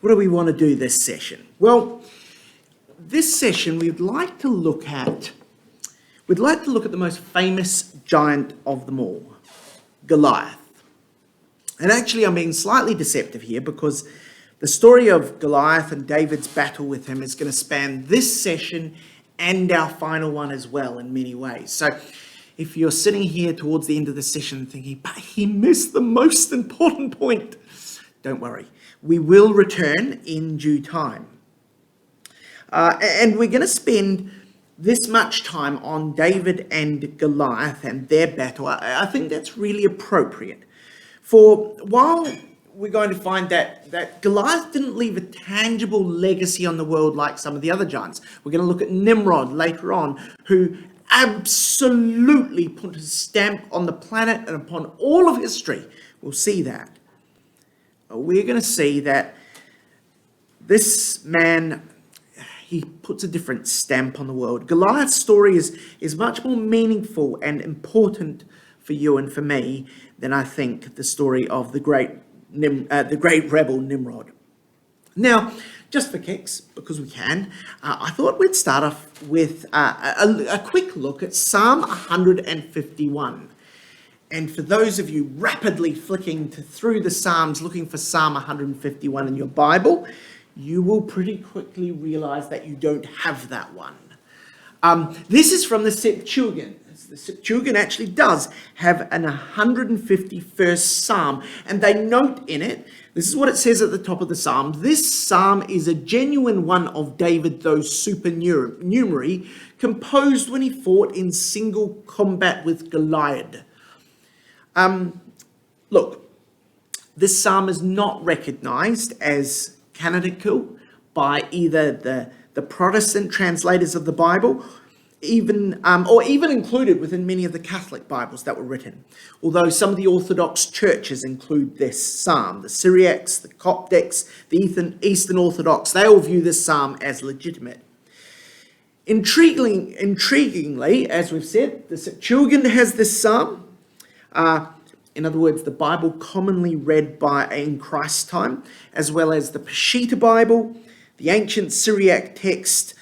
what do we want to do this session? Well, this session we'd like to look at the most famous giant of them all, Goliath. And actually I'm being slightly deceptive here because the story of Goliath and David's battle with him is going to span this session and our final one as well in many ways. So if you're sitting here towards the end of the session thinking, but he missed the most important point, don't worry. We will return in due time. And we're going to spend this much time on David and Goliath and their battle. I think that's really appropriate. For while we're going to find that Goliath didn't leave a tangible legacy on the world like some of the other giants. We're going to look at Nimrod later on, who absolutely put a stamp on the planet and upon all of history. We'll see that. We're going to see that this man, he puts a different stamp on the world. Goliath's story is much more meaningful and important for you and for me than I think the story of the great rebel Nimrod. Now, just for kicks, because we can, I thought we'd start off with a quick look at Psalm 151. And for those of you rapidly flicking through the Psalms looking for Psalm 151 in your Bible, you will pretty quickly realize that you don't have that one. This is from the Septuagint. The Septuagint actually does have an 151st Psalm, and they note in it, this is what it says at the top of the Psalm: this Psalm is a genuine one of David, though supernumerary, composed when he fought in single combat with Goliath. Look, this Psalm is not recognized as canonical by either the Protestant translators of the Bible, or even included within many of the Catholic Bibles that were written. Although some of the Orthodox churches include this psalm, the Syriacs, the Coptics, the Eastern Orthodox, they all view this psalm as legitimate. Intriguingly, as we've said, the Septuagint has this psalm. In other words, the Bible commonly read in Christ's time, as well as the Peshitta Bible, the ancient Syriac text,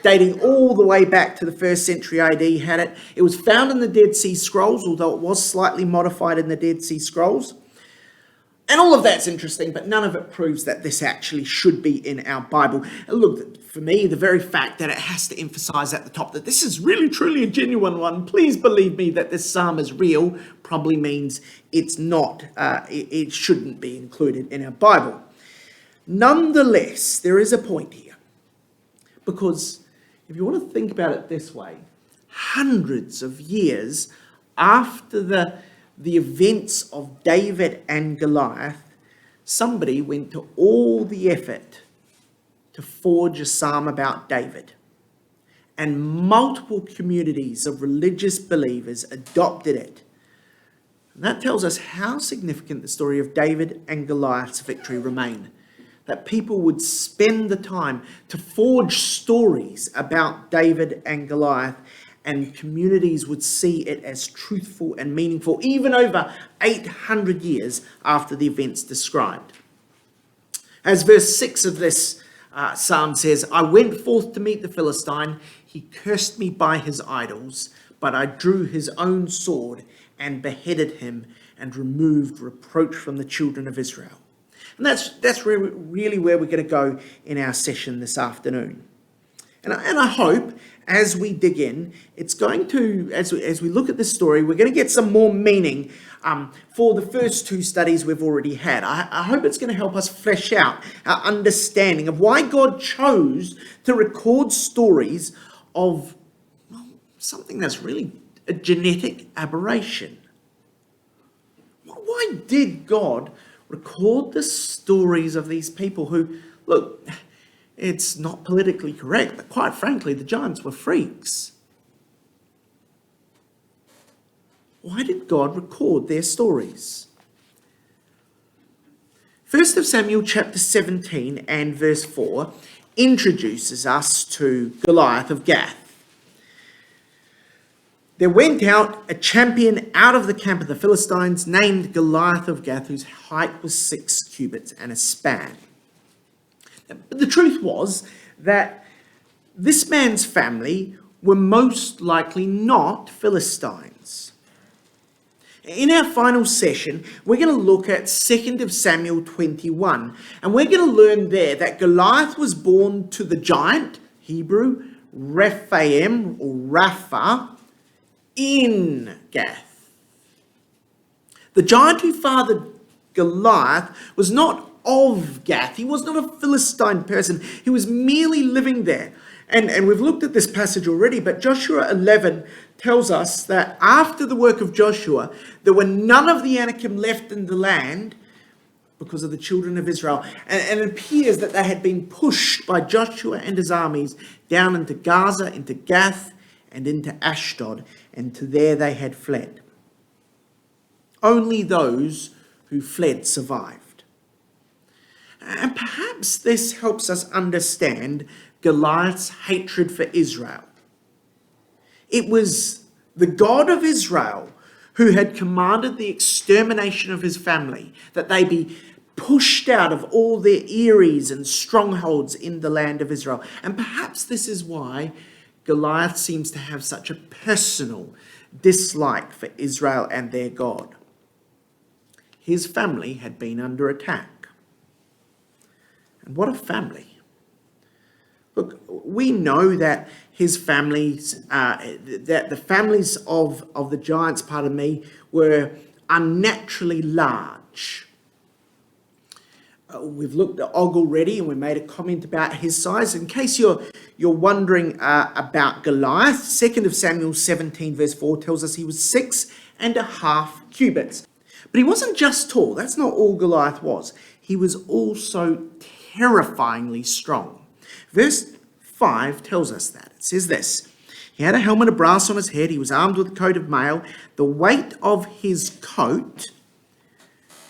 dating all the way back to the 1st century AD, had it. It was found in the Dead Sea Scrolls, although it was slightly modified in the Dead Sea Scrolls. And all of that's interesting, but none of it proves that this actually should be in our Bible. And look, for me, the very fact that it has to emphasize at the top that this is really, truly a genuine one, please believe me that this psalm is real, probably means it's not, it shouldn't be included in our Bible. Nonetheless, there is a point here. Because if you want to think about it this way, hundreds of years after the events of David and Goliath, somebody went to all the effort to forge a psalm about David. And multiple communities of religious believers adopted it. And that tells us how significant the story of David and Goliath's victory remained. That people would spend the time to forge stories about David and Goliath, and communities would see it as truthful and meaningful, even over 800 years after the events described. As verse 6 of this psalm says, I went forth to meet the Philistine. He cursed me by his idols, but I drew his own sword and beheaded him and removed reproach from the children of Israel. And that's really where we're going to go in our session this afternoon. And I hope as we dig in, it's going to, as we look at this story, we're going to get some more meaning for the first two studies we've already had. I hope it's going to help us flesh out our understanding of why God chose to record stories of something that's really a genetic aberration. Why did God record the stories of these people who, look, it's not politically correct, but quite frankly, the giants were freaks. Why did God record their stories? 1 Samuel chapter 17 and verse 4 introduces us to Goliath of Gath. There went out a champion out of the camp of the Philistines named Goliath of Gath, whose height was 6 cubits and a span. But the truth was that this man's family were most likely not Philistines. In our final session, we're going to look at 2 Samuel 21, and we're going to learn there that Goliath was born to the giant, Hebrew, Rephaim or Rapha, in Gath. The giant who fathered Goliath was not of Gath. He was not a Philistine person. He was merely living there. And we've looked at this passage already, but Joshua 11 tells us that after the work of Joshua, there were none of the Anakim left in the land because of the children of Israel. And it appears that they had been pushed by Joshua and his armies down into Gaza, into Gath, and into Ashdod, and to there they had fled. Only those who fled survived. And perhaps this helps us understand Goliath's hatred for Israel. It was the God of Israel who had commanded the extermination of his family, that they be pushed out of all their eyries and strongholds in the land of Israel. And perhaps this is why Goliath seems to have such a personal dislike for Israel and their God. His family had been under attack. And what a family. Look, we know that his families, that the families of the giants, were unnaturally large. We've looked at Og already, and we made a comment about his size. In case you're wondering about Goliath, 2 Samuel 17 verse 4 tells us he was 6.5 cubits. But he wasn't just tall. That's not all Goliath was. He was also terrifyingly strong. Verse 5 tells us that. It says this: he had a helmet of brass on his head. He was armed with a coat of mail. The weight of his coat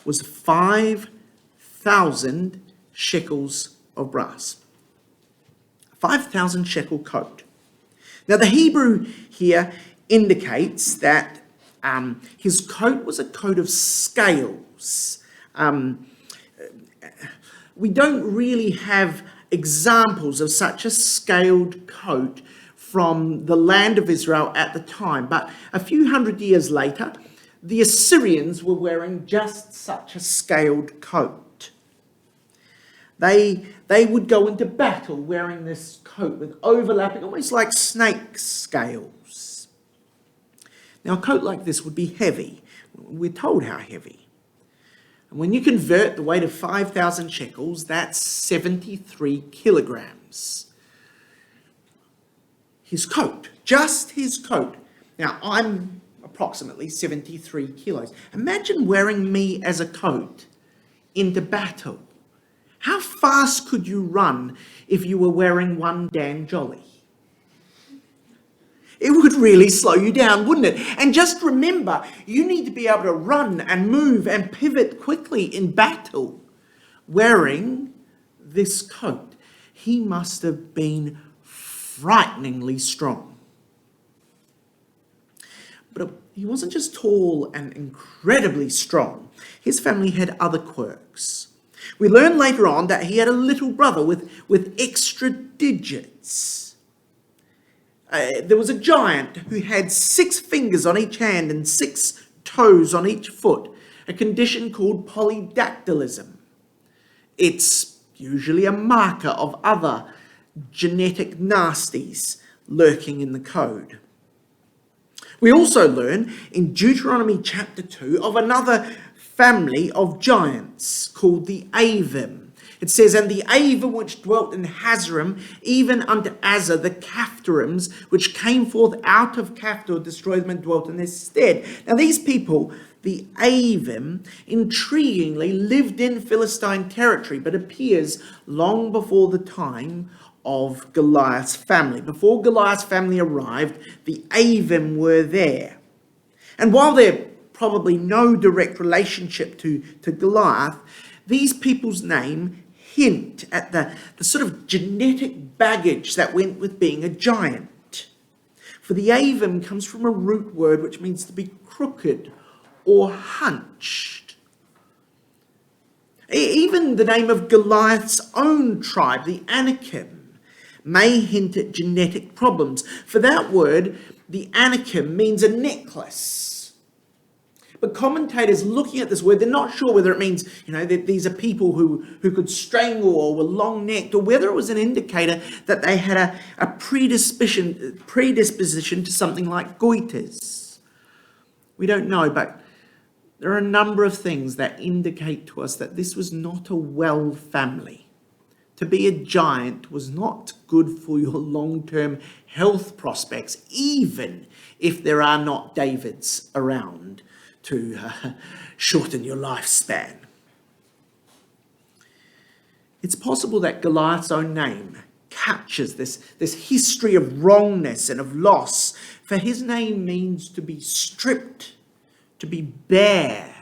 was 5,000 shekels of brass. 5,000 shekel coat. Now the Hebrew here indicates that his coat was a coat of scales. We don't really have examples of such a scaled coat from the land of Israel at the time, but a few hundred years later, the Assyrians were wearing just such a scaled coat. They would go into battle wearing this coat with overlapping, almost like snake scales. Now, a coat like this would be heavy. We're told how heavy. And when you convert the weight of 5,000 shekels, that's 73 kilograms. His coat, just his coat. Now, I'm approximately 73 kilos. Imagine wearing me as a coat into battle. How fast could you run if you were wearing one Dan Jolly? It would really slow you down, wouldn't it? And just remember, you need to be able to run and move and pivot quickly in battle wearing this coat. He must have been frighteningly strong. But he wasn't just tall and incredibly strong. His family had other quirks. We learn later on that he had a little brother with extra digits. There was a giant who had 6 fingers on each hand and 6 toes on each foot, a condition called polydactylism. It's usually a marker of other genetic nasties lurking in the code. We also learn in Deuteronomy chapter 2 of another family of giants called the Avim. It says, and the Avim which dwelt in Hazerim, even unto Azar, the Caphtorims, which came forth out of Caphtor, destroyed them and dwelt in their stead. Now these people, the Avim, intriguingly lived in Philistine territory, but appears long before the time of Goliath's family. Before Goliath's family arrived, the Avim were there. And while they're probably no direct relationship to Goliath, these people's name hint at the sort of genetic baggage that went with being a giant. For the Avim comes from a root word which means to be crooked or hunched. Even the name of Goliath's own tribe, the Anakim, may hint at genetic problems. For that word, the Anakim means a necklace. But commentators looking at this word, they're not sure whether it means, that these are people who could strangle or were long-necked, or whether it was an indicator that they had a predisposition to something like goiters. We don't know, but there are a number of things that indicate to us that this was not a well family. To be a giant was not good for your long-term health prospects, even if there are not Davids around to shorten your lifespan. It's possible that Goliath's own name captures this history of wrongness and of loss, for his name means to be stripped, to be bare.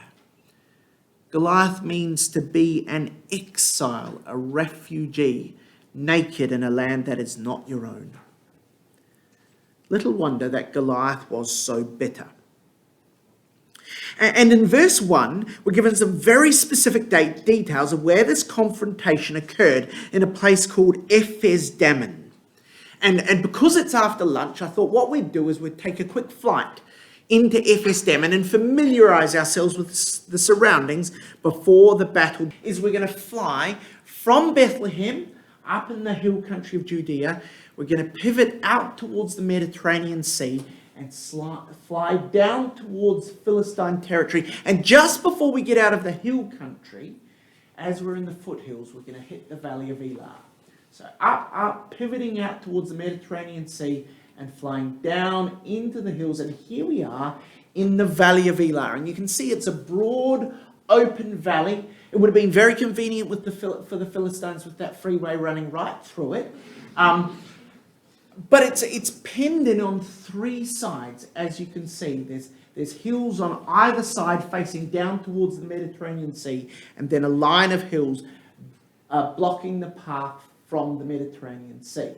Goliath means to be an exile, a refugee, naked in a land that is not your own. Little wonder that Goliath was so bitter. And in verse 1, we're given some very specific details of where this confrontation occurred in a place called Ephes-Dammim. And because it's after lunch, I thought what we'd do is we'd take a quick flight into Ephes-Dammim and familiarise ourselves with the surroundings before the battle. We're going to fly from Bethlehem up in the hill country of Judea. We're going to pivot out towards the Mediterranean Sea and fly down towards Philistine territory. And just before we get out of the hill country, as we're in the foothills, we're going to hit the Valley of Elah. So up, pivoting out towards the Mediterranean Sea and flying down into the hills. And here we are in the Valley of Elah. And you can see it's a broad, open valley. It would have been very convenient for the Philistines with that freeway running right through it. But it's penned in on three sides, as you can see. There's hills on either side facing down towards the Mediterranean Sea, and then a line of hills blocking the path from the Mediterranean Sea.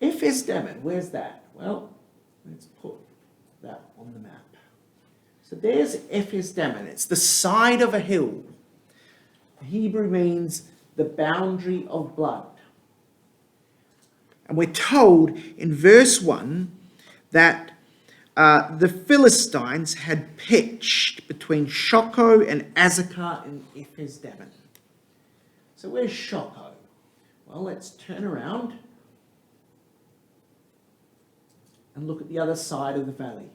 Ephes-Dammim, where's that? Well, let's put that on the map. So there's Ephes-Dammim. It's the side of a hill. The Hebrew means the boundary of blood. And we're told in verse 1 that the Philistines had pitched between Shoko and Azekah in Ephes-Dammim. So where's Shoko? Well, let's turn around and look at the other side of the valley.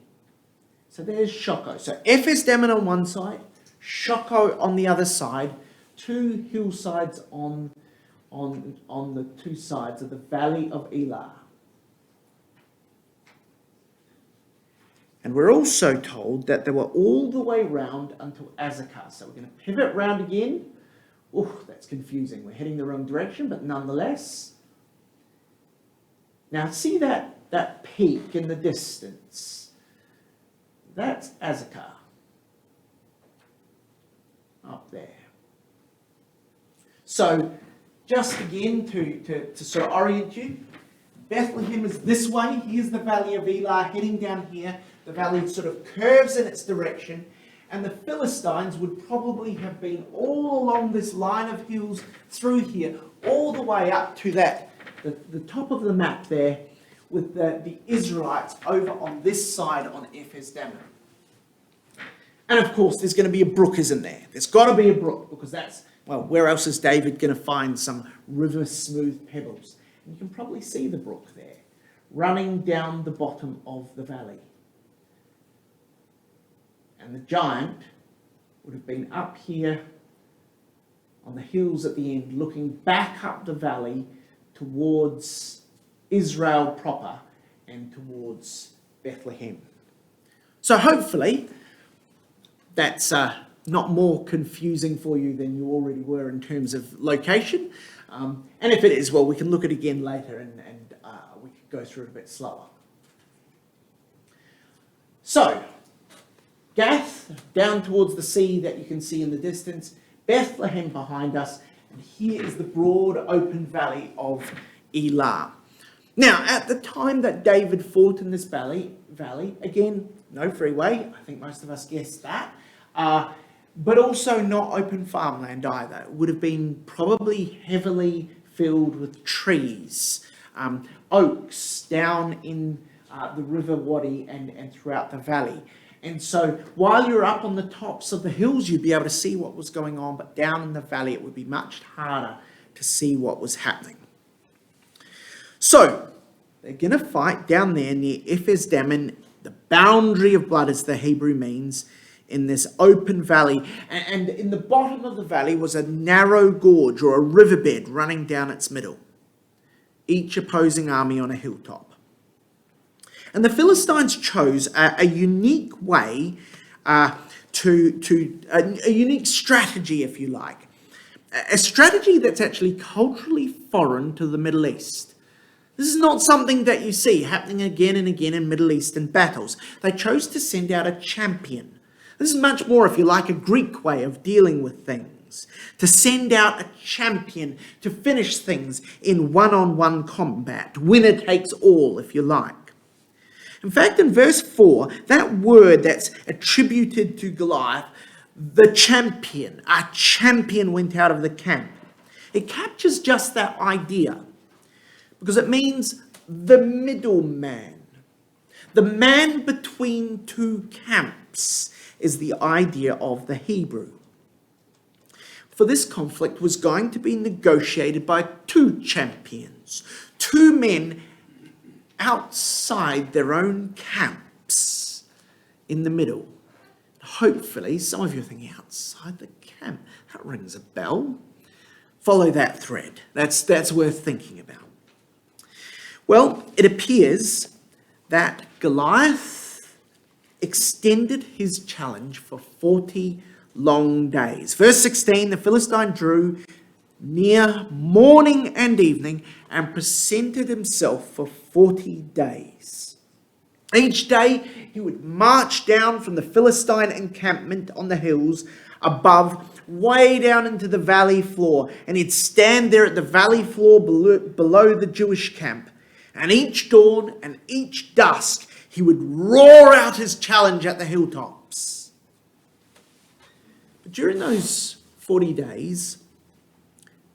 So there's Shoko. So Ephes-Dammim on one side, Shoko on the other side, two hillsides on the two sides of the Valley of Elah. And we're also told that they were all the way round until Azekah. So we're going to pivot round again. Oh, that's confusing. We're heading the wrong direction, but nonetheless. Now see that peak in the distance. That's Azekah. Up there. So just again to sort of orient you, Bethlehem is this way. Here's the Valley of Elah heading down here. The valley sort of curves in its direction. And the Philistines would probably have been all along this line of hills through here, all the way up to the top of the map there, with the Israelites over on this side on Ephes-Dammim. And of course, there's going to be a brook, isn't there? There's got to be a brook, because that's, well, where else is David going to find some river-smooth pebbles? And you can probably see the brook there, running down the bottom of the valley. And the giant would have been up here on the hills at the end, looking back up the valley towards Israel proper and towards Bethlehem. So hopefully that's not more confusing for you than you already were in terms of location. And if it is, well, we can look at it again later and we can go through it a bit slower. So, Gath, down towards the sea that you can see in the distance, Bethlehem behind us, and here is the broad open valley of Elah. Now, at the time that David fought in this valley, again, no freeway, I think most of us guessed that, but also not open farmland either. It would have been probably heavily filled with trees, oaks down in the river Wadi and throughout the valley. And so while you're up on the tops of the hills, you'd be able to see what was going on, but down in the valley, it would be much harder to see what was happening. So they're going to fight down there near Ephes Dammim, the boundary of blood, as the Hebrew means, in this open valley. And in the bottom of the valley was a narrow gorge or a riverbed running down its middle, each opposing army on a hilltop. And the Philistines chose a unique way a unique strategy, if you like. A strategy that's actually culturally foreign to the Middle East. This is not something that you see happening again and again in Middle Eastern battles. They chose to send out a champion. This is much more, if you like, a Greek way of dealing with things. To send out a champion to finish things in one-on-one combat. Winner takes all, if you like. In fact, in verse 4, that word that's attributed to Goliath, the champion, a champion went out of the camp. It captures just that idea because it means the middleman. The man between two camps is the idea of the Hebrew. For this conflict was going to be negotiated by two champions, two men outside their own camps in the middle. Hopefully, some of you are thinking, outside the camp, that rings a bell. Follow that thread. That's worth thinking about. Well, it appears that Goliath extended his challenge for 40 long days. Verse 16, the Philistine drew near morning and evening and presented himself for 40 days. Each day he would march down from the Philistine encampment on the hills above, way down into the valley floor, and he'd stand there at the valley floor below the Jewish camp. And each dawn and each dusk he would roar out his challenge at the hilltops. But during those 40 days,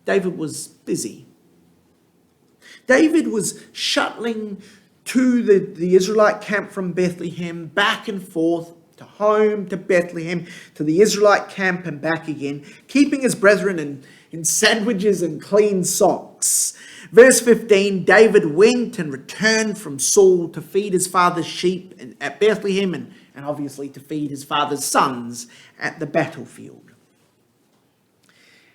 David was busy. David was shuttling to the Israelite camp from Bethlehem, back and forth, to home, to Bethlehem, to the Israelite camp and back again, keeping his brethren in sandwiches and clean socks. Verse 15, David went and returned from Saul to feed his father's sheep at Bethlehem and obviously to feed his father's sons at the battlefield.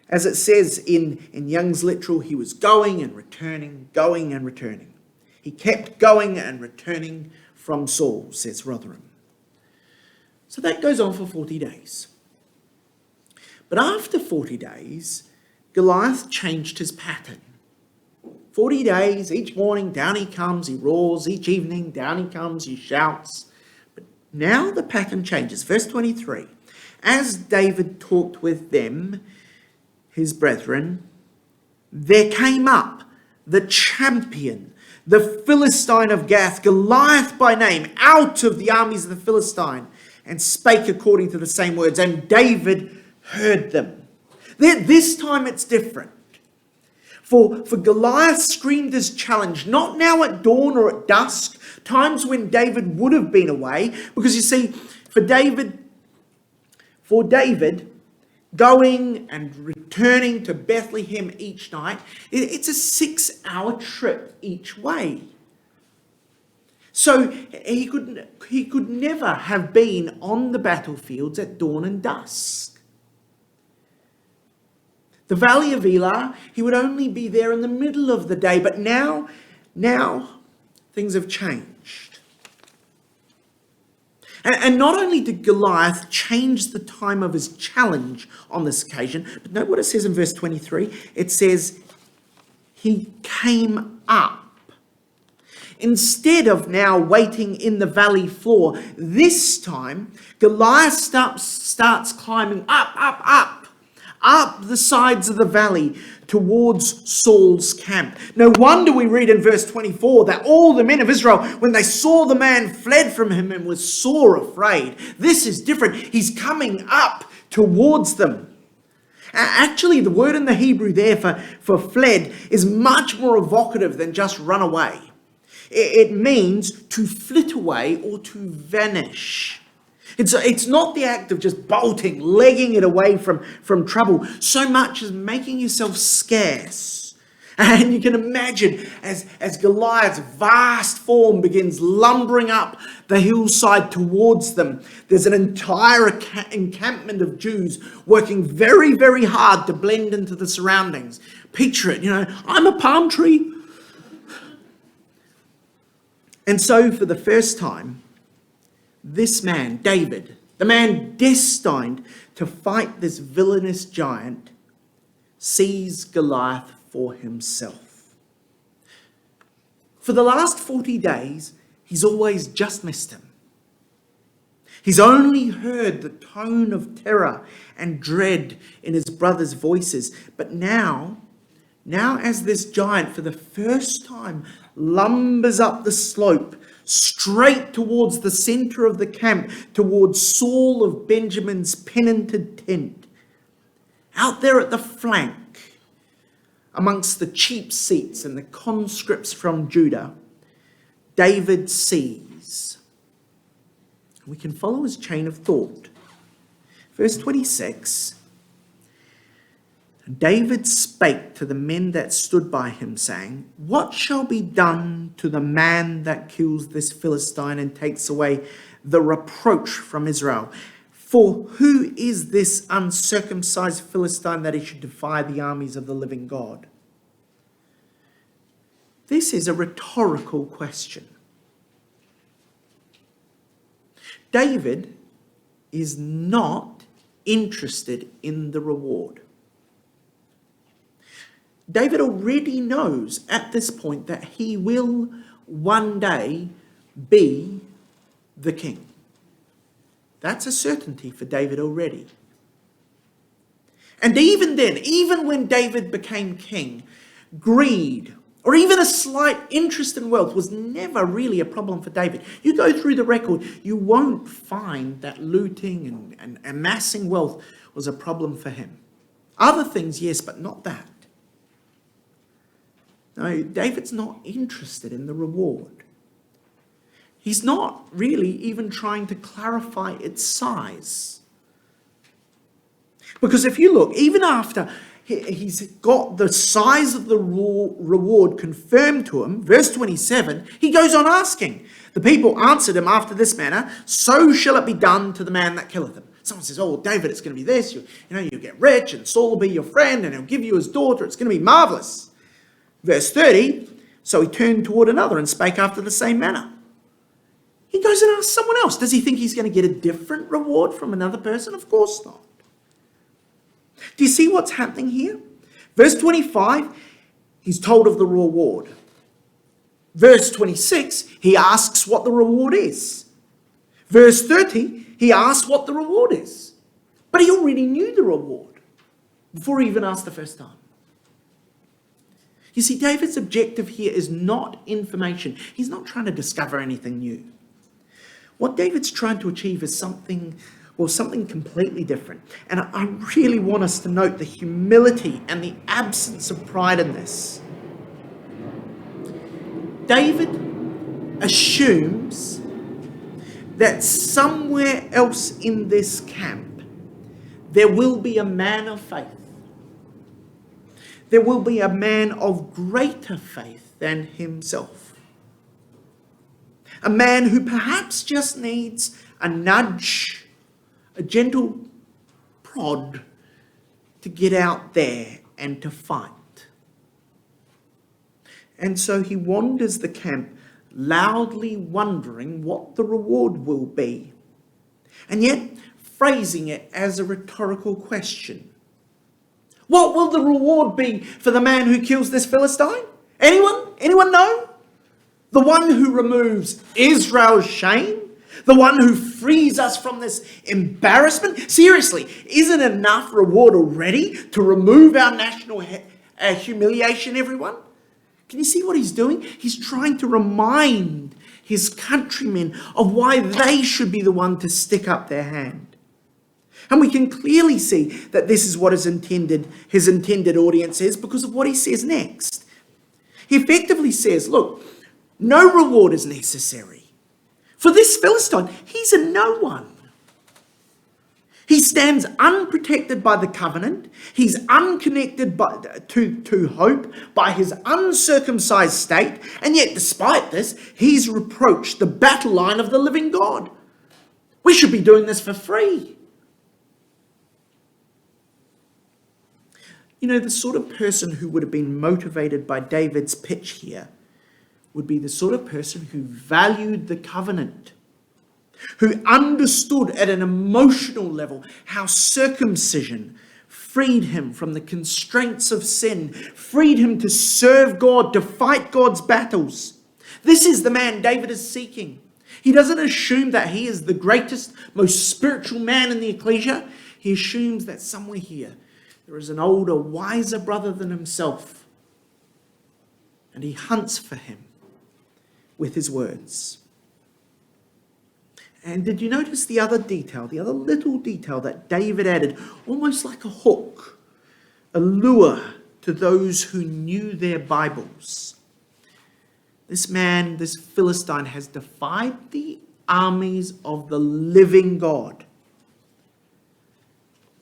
As it says in Young's literal, he was going and returning, going and returning. He kept going and returning from Saul, says Rotherham. So that goes on for 40 days. But after 40 days, Goliath changed his pattern. 40 days, each morning down he comes, he roars. Each evening down he comes, he shouts. But now the pattern changes. Verse 23, as David talked with them, his brethren, there came up the champion, the Philistine of Gath, Goliath by name, out of the armies of the Philistine, and spake according to the same words, and David heard them. This time it's different. For Goliath screamed his challenge, not now at dawn or at dusk, times when David would have been away, because you see, for David, going and returning to Bethlehem each night, it's a 6-hour trip each way. So he could never have been on the battlefields at dawn and dusk. The Valley of Elah, he would only be there in the middle of the day, but now things have changed. And not only did Goliath change the time of his challenge on this occasion, but note what it says in verse 23. It says, he came up. Instead of now waiting in the valley floor, this time Goliath starts climbing up the sides of the valley towards Saul's camp. No wonder we read in verse 24 that all the men of Israel, when they saw the man, fled from him and was sore afraid. This is different. He's coming up towards them. Actually, the word in the Hebrew there for fled is much more evocative than just run away. It means to flit away or to vanish. It's not the act of just bolting, legging it away from trouble, so much as making yourself scarce. And you can imagine as Goliath's vast form begins lumbering up the hillside towards them, there's an entire encampment of Jews working very, very hard to blend into the surroundings. Picture it, I'm a palm tree. And so for the first time, this man, David, the man destined to fight this villainous giant, sees Goliath for himself. For the last 40 days, he's always just missed him. He's only heard the tone of terror and dread in his brothers' voices. But now as this giant for the first time lumbers up the slope, straight towards the center of the camp, towards Saul of Benjamin's pennanted tent, out there at the flank, amongst the cheap seats and the conscripts from Judah, David sees. We can follow his chain of thought. Verse 26, David spake to the men that stood by him, saying, What shall be done to the man that kills this Philistine and takes away the reproach from Israel? For who is this uncircumcised Philistine that he should defy the armies of the living God? This is a rhetorical question. David is not interested in the reward. David already knows at this point that he will one day be the king. That's a certainty for David already. And even then, even when David became king, greed or even a slight interest in wealth was never really a problem for David. You go through the record, you won't find that looting and amassing wealth was a problem for him. Other things, yes, but not that. No, David's not interested in the reward. He's not really even trying to clarify its size. Because if you look, even after he's got the size of the reward confirmed to him, verse 27, he goes on asking. The people answered him after this manner, so shall it be done to the man that killeth him. Someone says, oh, David, it's going to be this. You get rich and Saul will be your friend and he'll give you his daughter. It's going to be marvelous. Verse 30, so he turned toward another and spake after the same manner. He goes and asks someone else. Does he think he's going to get a different reward from another person? Of course not. Do you see what's happening here? Verse 25, he's told of the reward. Verse 26, he asks what the reward is. Verse 30, he asks what the reward is. But he already knew the reward before he even asked the first time. You see, David's objective here is not information. He's not trying to discover anything new. What David's trying to achieve is something completely different. And I really want us to note the humility and the absence of pride in this. David assumes that somewhere else in this camp there will be a man of faith. There will be a man of greater faith than himself. A man who perhaps just needs a nudge, a gentle prod to get out there and to fight. And so he wanders the camp, loudly wondering what the reward will be, and yet phrasing it as a rhetorical question. What will the reward be for the man who kills this Philistine? Anyone? Anyone know? The one who removes Israel's shame? The one who frees us from this embarrassment? Seriously, isn't enough reward already to remove our national humiliation, everyone? Can you see what he's doing? He's trying to remind his countrymen of why they should be the one to stick up their hand. And we can clearly see that this is what his intended audience is because of what he says next. He effectively says, look, no reward is necessary. For this Philistine, he's a no one. He stands unprotected by the covenant. He's unconnected to hope by his uncircumcised state. And yet, despite this, he's reproached the battle line of the living God. We should be doing this for free. You know, the sort of person who would have been motivated by David's pitch here would be the sort of person who valued the covenant, who understood at an emotional level how circumcision freed him from the constraints of sin, freed him to serve God, to fight God's battles. This is the man David is seeking. He doesn't assume that he is the greatest, most spiritual man in the ecclesia. He assumes that somewhere here there is an older, wiser brother than himself, and he hunts for him with his words. And did you notice the other little detail that David added, almost like a hook, a lure to those who knew their Bibles? This man, this Philistine, has defied the armies of the living God.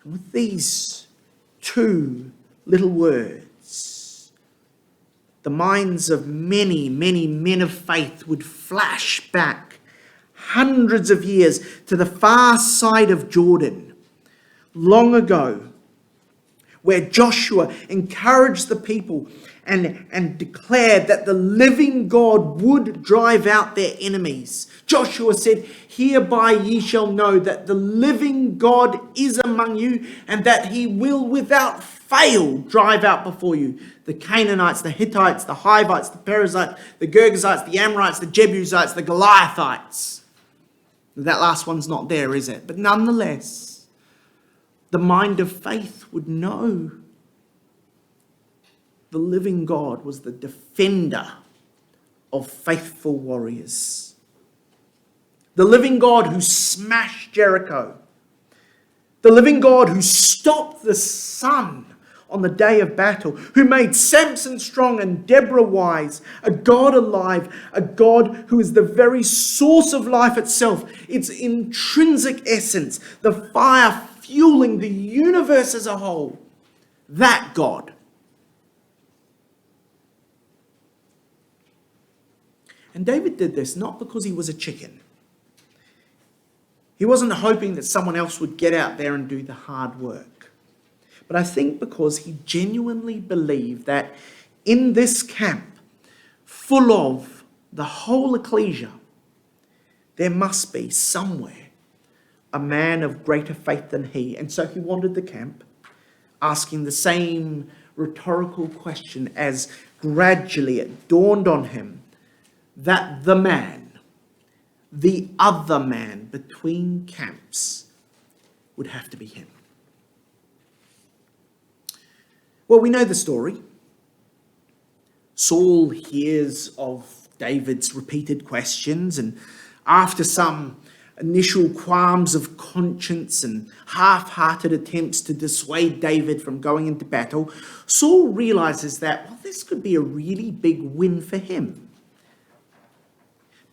And with these two little words, the minds of many, many men of faith would flash back hundreds of years to the far side of Jordan, long ago, where Joshua encouraged the people and declared that the living God would drive out their enemies. Joshua said, "Hereby ye shall know that the living God is among you, and that he will without fail drive out before you the Canaanites, the Hittites, the Hivites, the Perizzites, the Girgashites, the Amorites, the Jebusites, the Goliathites." That last one's not there, is it? But nonetheless, the mind of faith would know the living God was the defender of faithful warriors. The living God who smashed Jericho. The living God who stopped the sun on the day of battle, who made Samson strong and Deborah wise, a God alive, a God who is the very source of life itself, its intrinsic essence, the fire fueling the universe as a whole. That God. And David did this not because he was a chicken. He wasn't hoping that someone else would get out there and do the hard work. But I think because he genuinely believed that in this camp, full of the whole ecclesia, there must be somewhere a man of greater faith than he. And so he wandered the camp, asking the same rhetorical question as gradually it dawned on him that the man, the other man between camps, would have to be him. Well, we know the story. Saul hears of David's repeated questions, and after some initial qualms of conscience and half-hearted attempts to dissuade David from going into battle, Saul realizes that, well, this could be a really big win for him.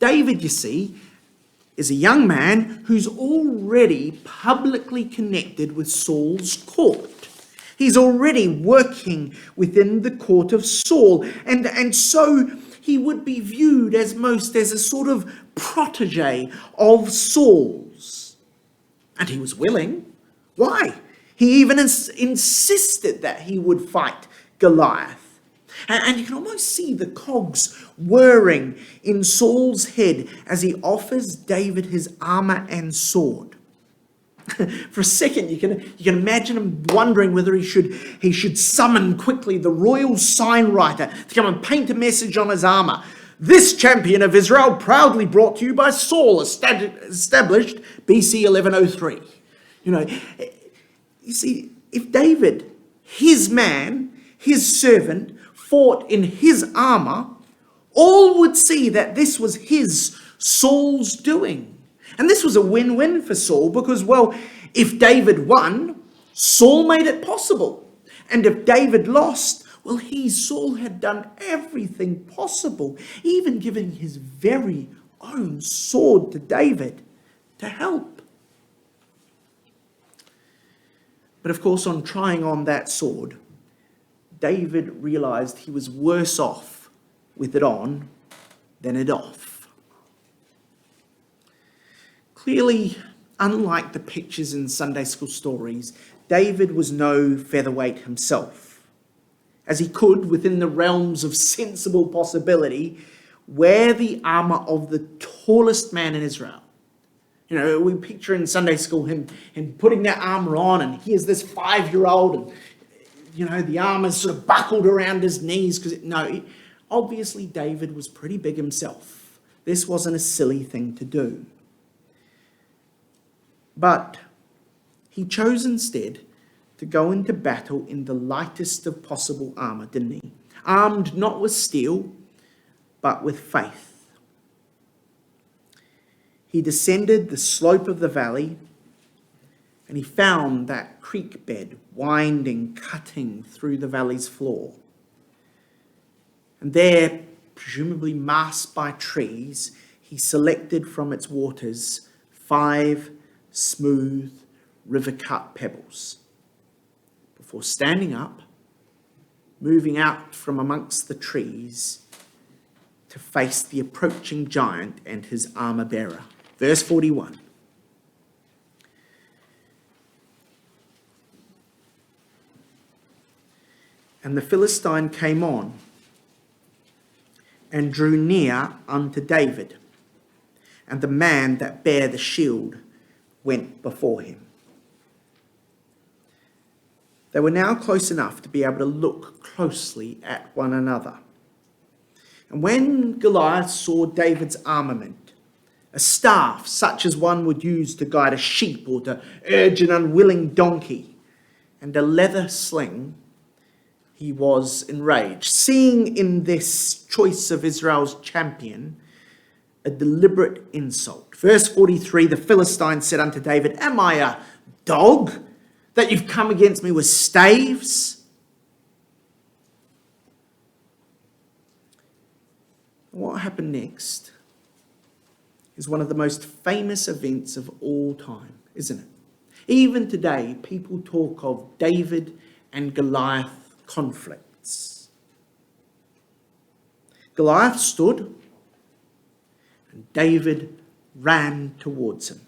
David, you see, is a young man who's already publicly connected with Saul's court. He's already working within the court of Saul, and so he would be viewed as a sort of protege of Saul's. And he was willing. Why? He even insisted that he would fight Goliath. And you can almost see the cogs whirring in Saul's head as he offers David his armor and sword. For a second, you can imagine him wondering whether he should summon quickly the royal sign writer to come and paint a message on his armor. "This champion of Israel, proudly brought to you by Saul, established BC 1103. You see, if David, his man, his servant, fought in his armor, all would see that this was Saul's doing. And this was a win-win for Saul because, well, If David won, Saul made it possible. And if David lost, well, Saul had done everything possible, even giving his very own sword to David to help. But of course, on trying on that sword, David realized he was worse off with it on than it off. Clearly, unlike the pictures in Sunday school stories, David was no featherweight himself, as he could, within the realms of sensible possibility, wear the armour of the tallest man in Israel. You know, we picture in Sunday school him putting that armour on, and here's this 5-year-old, and you know, the armour's sort of buckled around his knees, obviously David was pretty big himself. This wasn't a silly thing to do. But he chose instead to go into battle in the lightest of possible armour, didn't he? Armed not with steel, but with faith. He descended the slope of the valley, and he found that creek bed winding, cutting through the valley's floor. And there, presumably masked by trees, he selected from its waters 5 smooth, river-cut pebbles before standing up, moving out from amongst the trees to face the approaching giant and his armour-bearer. Verse 41. And the Philistine came on and drew near unto David, and the man that bare the shield went before him. They were now close enough to be able to look closely at one another. And when Goliath saw David's armament, a staff such as one would use to guide a sheep or to urge an unwilling donkey, and a leather sling, he was enraged, seeing in this choice of Israel's champion a deliberate insult. Verse 43, the Philistine said unto David, Am I a dog that you've come against me with staves? What happened next is one of the most famous events of all time, isn't it? Even today, people talk of David and Goliath conflicts. Goliath stood, and David ran towards him,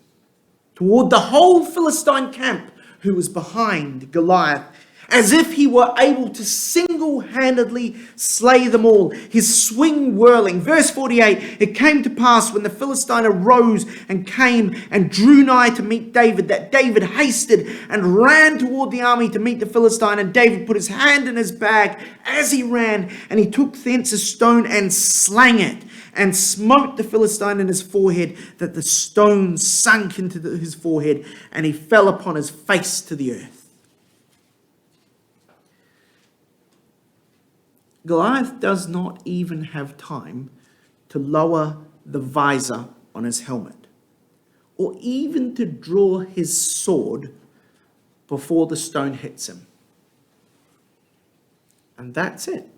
toward the whole Philistine camp who was behind Goliath, as if he were able to single-handedly slay them all, his swing whirling. Verse 48, it came to pass when the Philistine arose and came and drew nigh to meet David, that David hasted and ran toward the army to meet the Philistine. And David put his hand in his bag as he ran, and he took thence a stone and slang it, and smote the Philistine in his forehead, that the stone sunk into his forehead, and he fell upon his face to the earth. Goliath does not even have time to lower the visor on his helmet, or even to draw his sword before the stone hits him. And that's it.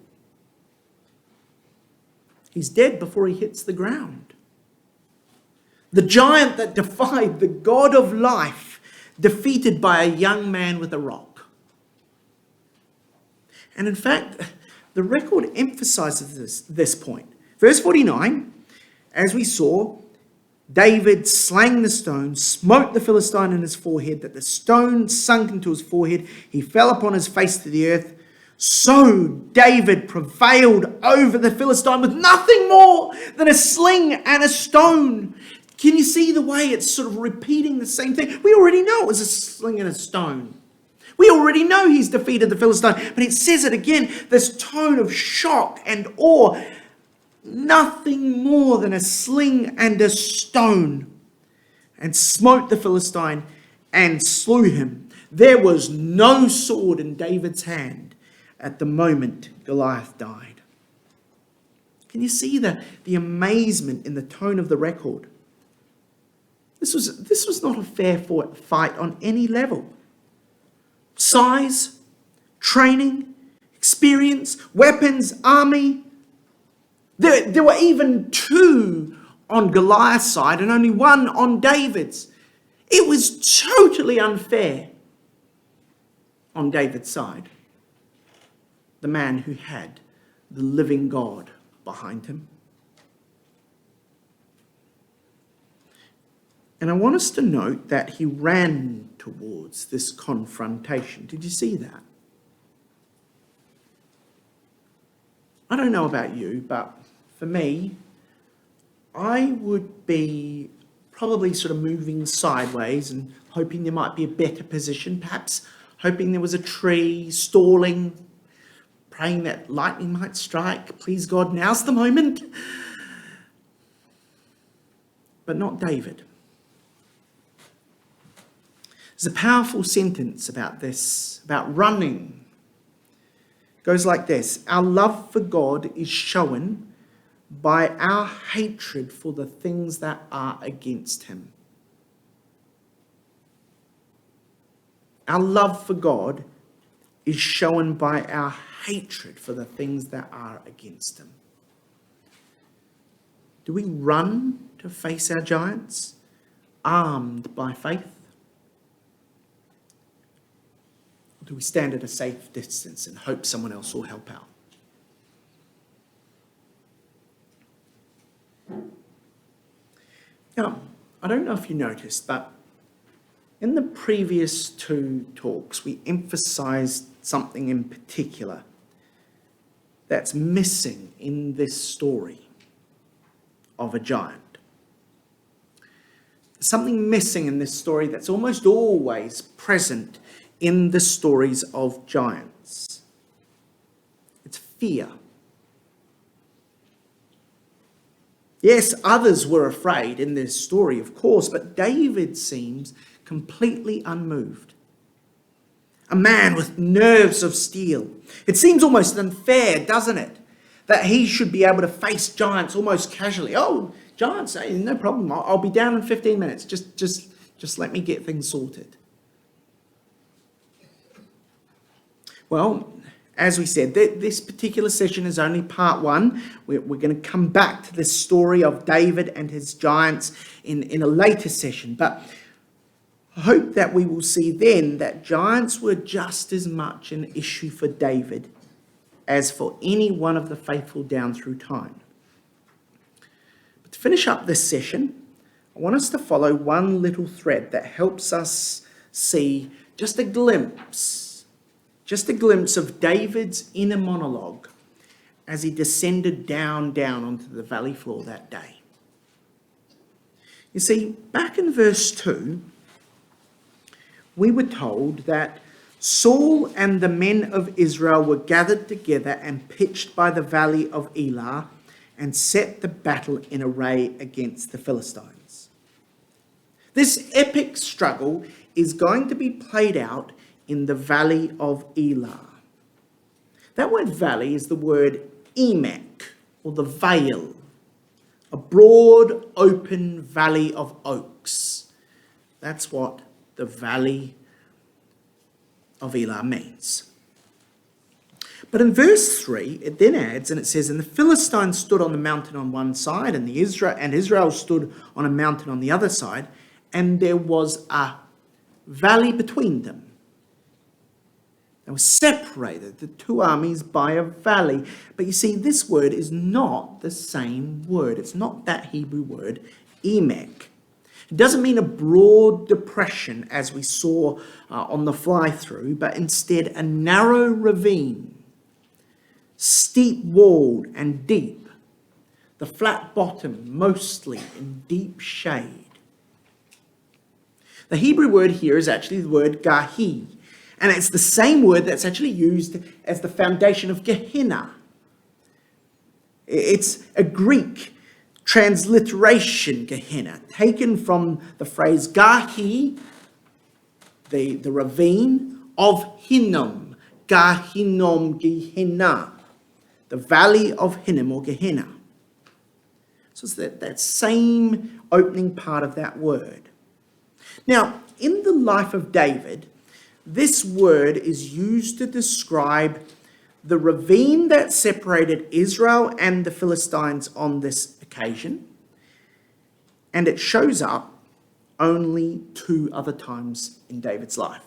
He's dead before he hits the ground. The giant that defied the God of life, defeated by a young man with a rock. And in fact, the record emphasizes this point. Verse 49, as we saw, David slang the stone, smote the Philistine in his forehead, that the stone sunk into his forehead. He fell upon his face to the earth. So David prevailed over the Philistine with nothing more than a sling and a stone. Can you see the way it's sort of repeating the same thing? We already know it was a sling and a stone. We already know he's defeated the Philistine, but it says it again, this tone of shock and awe. Nothing more than a sling and a stone, and smote the Philistine and slew him. There was no sword in David's hand at the moment Goliath died. Can you see the amazement in the tone of the record? This was not a fair fight on any level. Size, training, experience, weapons, army. There were even two on Goliath's side and only one on David's. It was totally unfair on David's side. The man who had the living God behind him. And I want us to note that he ran towards this confrontation. Did you see that? I don't know about you, but for me, I would be probably sort of moving sideways and hoping there might be a better position, perhaps hoping there was a tree, stalling, praying that lightning might strike. Please God, now's the moment. But not David. There's a powerful sentence about this, about running. It goes like this: our love for God is shown by our hatred for the things that are against him. Our love for God is shown by our hatred for the things that are against him. Do we run to face our giants, armed by faith? Or do we stand at a safe distance and hope someone else will help out? Now, I don't know if you noticed, but in the previous two talks, we emphasized something in particular that's missing in this story of a giant. There's something missing in this story that's almost always present in the stories of giants. It's fear. Yes, others were afraid in this story, of course, but David seems completely unmoved. A man with nerves of steel. It seems almost unfair, doesn't it? That he should be able to face giants almost casually. Oh, giants, no problem. I'll be down in 15 minutes. Just let me get things sorted. Well, as we said, this particular session is only part one. We're going to come back to this story of David and his giants in a later session. But I hope that we will see then that giants were just as much an issue for David as for any one of the faithful down through time. But to finish up this session, I want us to follow one little thread that helps us see just a glimpse of David's inner monologue as he descended down onto the valley floor that day. You see, back in verse 2, we were told that Saul and the men of Israel were gathered together and pitched by the Valley of Elah and set the battle in array against the Philistines. This epic struggle is going to be played out in the Valley of Elah. That word valley is the word emek, or the vale, a broad, open valley of oaks. That's what the Valley of Elah means. But in verse 3, it then adds, and it says, and the Philistines stood on the mountain on one side, and Israel stood on a mountain on the other side, and there was a valley between them. They were separated, the two armies, by a valley. But you see, this word is not the same word. It's not that Hebrew word, emek. It doesn't mean a broad depression, as we saw on the fly-through, but instead a narrow ravine, steep-walled and deep, the flat bottom mostly in deep shade. The Hebrew word here is actually the word gahi, and it's the same word that's actually used as the foundation of Gehenna. It's a Greek transliteration, Gehenna, taken from the phrase Gahi, the ravine, of Hinnom, Gahinnom, Gehenna, the valley of Hinnom or Gehenna. So it's that same opening part of that word. Now, in the life of David, this word is used to describe the ravine that separated Israel and the Philistines on this occasion, and it shows up only 2 other times in David's life.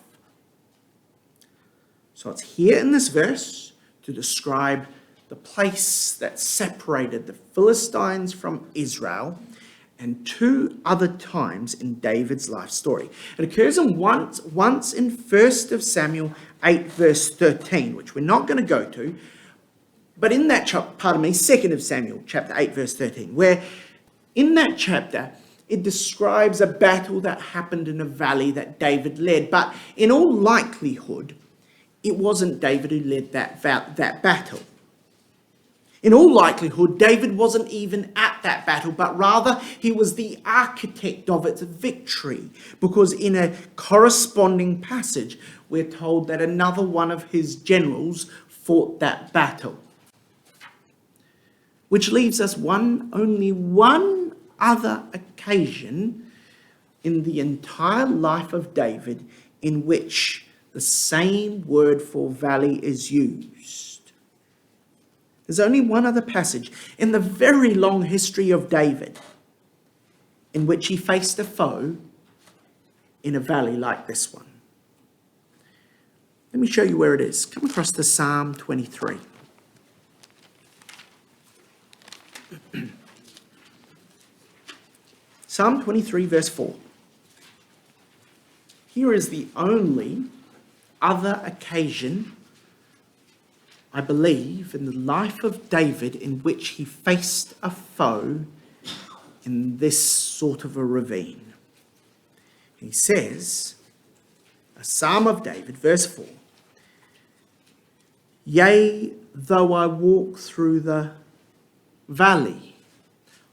So it's here in this verse to describe the place that separated the Philistines from Israel, and 2 other times in David's life story. It occurs once in 1 Samuel 8 verse 13, which we're not going to go to, but in that 2 Samuel chapter 8 verse 13, where in that chapter it describes a battle that happened in a valley that David led, but in all likelihood, it wasn't David who led that battle. In all likelihood, David wasn't even at that battle, but rather he was the architect of its victory, because in a corresponding passage, we're told that another one of his generals fought that battle. Which leaves us only one other occasion in the entire life of David in which the same word for valley is used. There's only one other passage in the very long history of David in which he faced a foe in a valley like this one. Let me show you where it is. Come across to Psalm 23. Psalm 23 verse 4. Here is the only other occasion, I believe, in the life of David in which he faced a foe in this sort of a ravine. He says, a Psalm of David, verse 4, "Yea, though I walk through the valley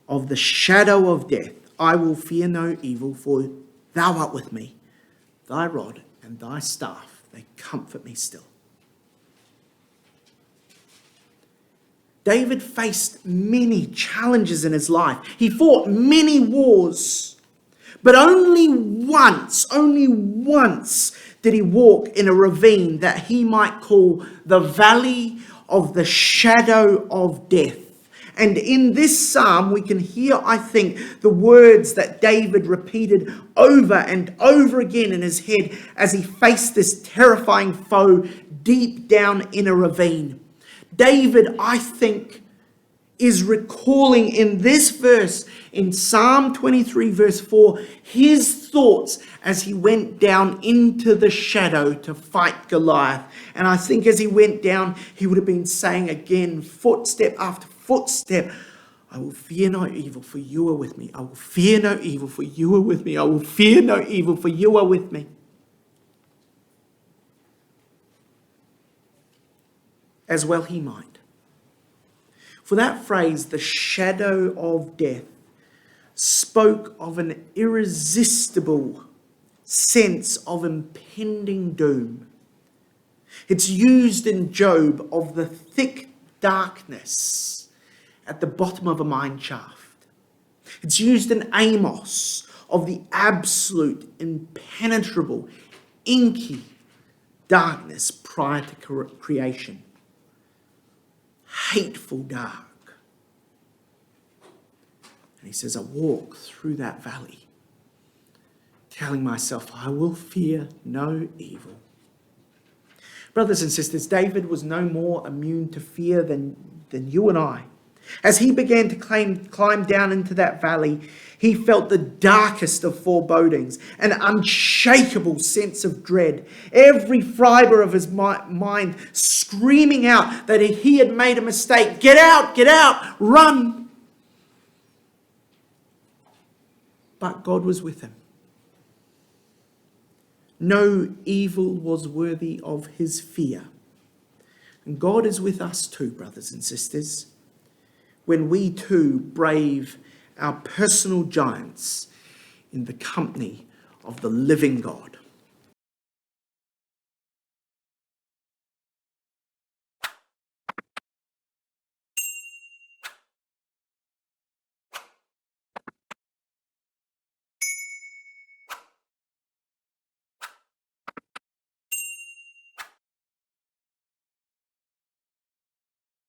of the shadow of death, I will fear no evil, for thou art with me. Thy rod and thy staff, they comfort me still." David faced many challenges in his life. He fought many wars, but only once did he walk in a ravine that he might call the valley of the shadow of death. And in this psalm, we can hear, I think, the words that David repeated over and over again in his head as he faced this terrifying foe deep down in a ravine. David, I think, is recalling in this verse, in Psalm 23 verse 4, his thoughts as he went down into the shadow to fight Goliath. And I think as he went down, he would have been saying again, footstep after footstep, "I will fear no evil, for you are with me. I will fear no evil, for you are with me. I will fear no evil, for you are with me." As well he might. For that phrase, the shadow of death, spoke of an irresistible sense of impending doom. It's used in Job of the thick darkness at the bottom of a mine shaft. It's used in Amos of the absolute, impenetrable, inky darkness prior to creation. Hateful dark. And he says, I walk through that valley, telling myself, I will fear no evil. Brothers and sisters, David was no more immune to fear than you and I. As he began to climb down into that valley, he felt the darkest of forebodings, an unshakable sense of dread. Every fibre of his mind screaming out that he had made a mistake. Get out, run. But God was with him. No evil was worthy of his fear. And God is with us too, brothers and sisters, when we too brave our personal giants in the company of the living God.